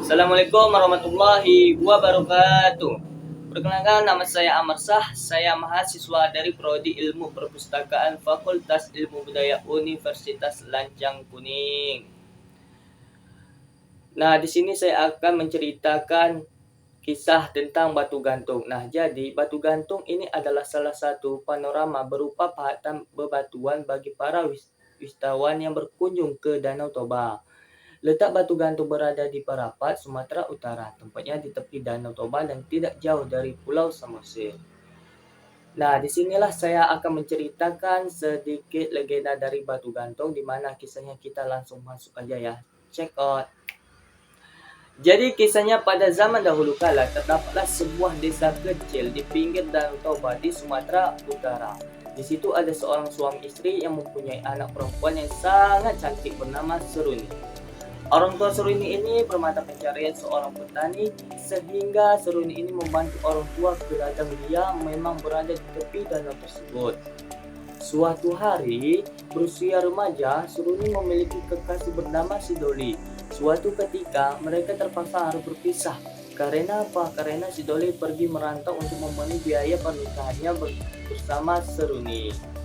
Assalamualaikum warahmatullahi wabarakatuh. Perkenalkan, nama saya Amar Shah. Saya mahasiswa dari Prodi Ilmu Perpustakaan Fakultas Ilmu Budaya Universitas Lancang Kuning. Nah, di sini saya akan menceritakan kisah tentang batu gantung. Nah, jadi batu gantung ini adalah salah satu panorama berupa pahatan bebatuan bagi para wisatawan yang berkunjung ke Danau Toba. Letak batu gantung berada di Parapat, Sumatera Utara, tempatnya di tepi Danau Toba dan tidak jauh dari Pulau Samosir. Nah, disinilah saya akan menceritakan sedikit legenda dari batu gantung, di mana kisahnya kita langsung masuk aja ya. Check out. Jadi kisahnya pada zaman dahulu kala terdapatlah sebuah desa kecil di pinggir Danau Toba di Sumatera Utara. Di situ ada seorang suami istri yang mempunyai anak perempuan yang sangat cantik bernama Seruni. Orang tua Seruni ini bermata pencarian seorang petani, sehingga Seruni ini membantu orang tua ke ladang dia memang berada di tepi danau tersebut. Suatu hari, berusia remaja, Seruni memiliki kekasih bernama Sidoli. Suatu ketika, mereka terpaksa harus berpisah. Karena apa? Karena Sidoli pergi merantau untuk memenuhi biaya pernikahannya bersama Seruni.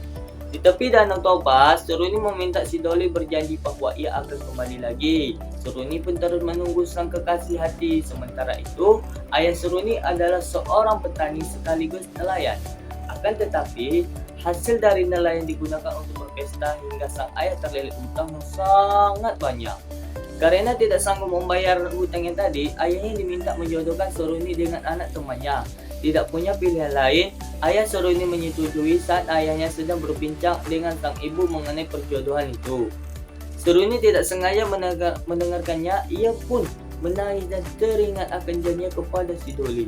Di tepi Danau Toba, Seruni meminta Sidoli berjanji bahwa ia akan kembali lagi. Seruni pun terus menunggu sang kekasih hati. Sementara itu, ayah Seruni adalah seorang petani sekaligus nelayan. Akan tetapi, hasil dari nelayan digunakan untuk berpesta hingga sang ayah terlilit hutang yang sangat banyak. Karena tidak sanggup membayar hutang yang tadi, ayahnya diminta menjodohkan Seruni dengan anak temannya. Tidak punya pilihan lain, ayah Seruni menyetujui saat ayahnya sedang berbincang dengan sang ibu mengenai perjodohan itu. Seruni tidak sengaja mendengarkannya, ia pun menangis dan teringat akan janjinya kepada Sidoli.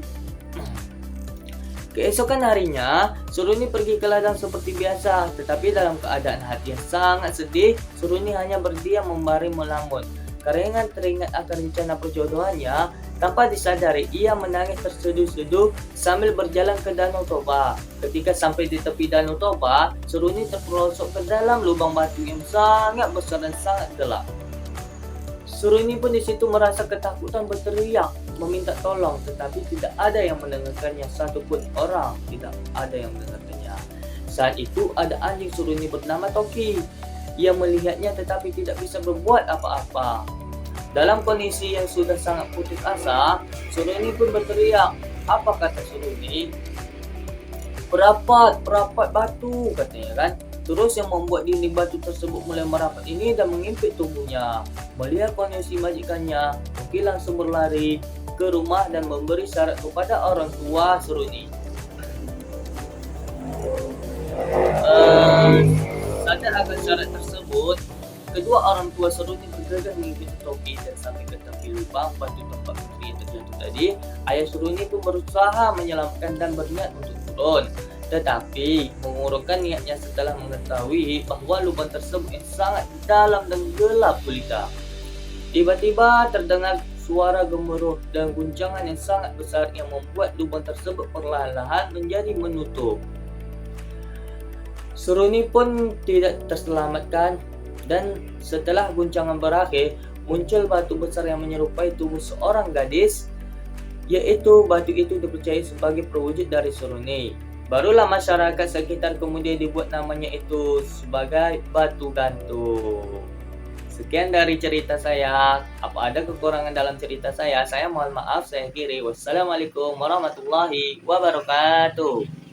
Keesokan harinya, Seruni pergi ke ladang seperti biasa, tetapi dalam keadaan hati yang sangat sedih, Seruni hanya berdiam membari melamun. Karena teringat akan rencana perjodohannya, tanpa disadari ia menangis terseduh-seduh sambil berjalan ke Danau Toba. Ketika sampai di tepi Danau Toba, Seruni terperosok ke dalam lubang batu yang sangat besar dan sangat gelap. Seruni pun di situ merasa ketakutan, berteriak meminta tolong, tetapi tidak ada yang mendengarkannya, satupun orang tidak ada yang mendengarkannya. Saat itu ada anjing Seruni bernama Toki. Ia melihatnya tetapi tidak bisa berbuat apa-apa. Dalam kondisi yang sudah sangat putus asa, Seruni pun berteriak. Apa kata Seruni? Perapat batu, katanya kan. Terus yang membuat dinding batu tersebut mulai merapat ini dan mengimpit tubuhnya. Melihat kondisi majikannya, Toki langsung berlari ke rumah dan memberi syarat kepada orang tua Seruni. Sadar akan syarat tersebut, kedua orang tua Seruni bergegas mengikuti Toki dan sampai ke tepi lubang batu tempat putri yang terjatuh tadi. Ayah Seruni pun berusaha menyelamatkan dan berniat untuk turun, tetapi mengurungkan niatnya setelah mengetahui bahwa lubang tersebut yang sangat dalam dan gelap gulita. Tiba-tiba terdengar suara gemuruh dan guncangan yang sangat besar yang membuat lubang tersebut perlahan-lahan menjadi menutup. Seruni pun tidak terselamatkan, dan setelah guncangan berakhir, muncul batu besar yang menyerupai tubuh seorang gadis, yaitu batu itu dipercaya sebagai perwujud dari Seruni. Barulah masyarakat sekitar kemudian dibuat namanya itu sebagai batu gantung. Sekian dari cerita saya. Apa ada kekurangan dalam cerita saya mohon maaf, saya akhiri. Wassalamualaikum warahmatullahi wabarakatuh.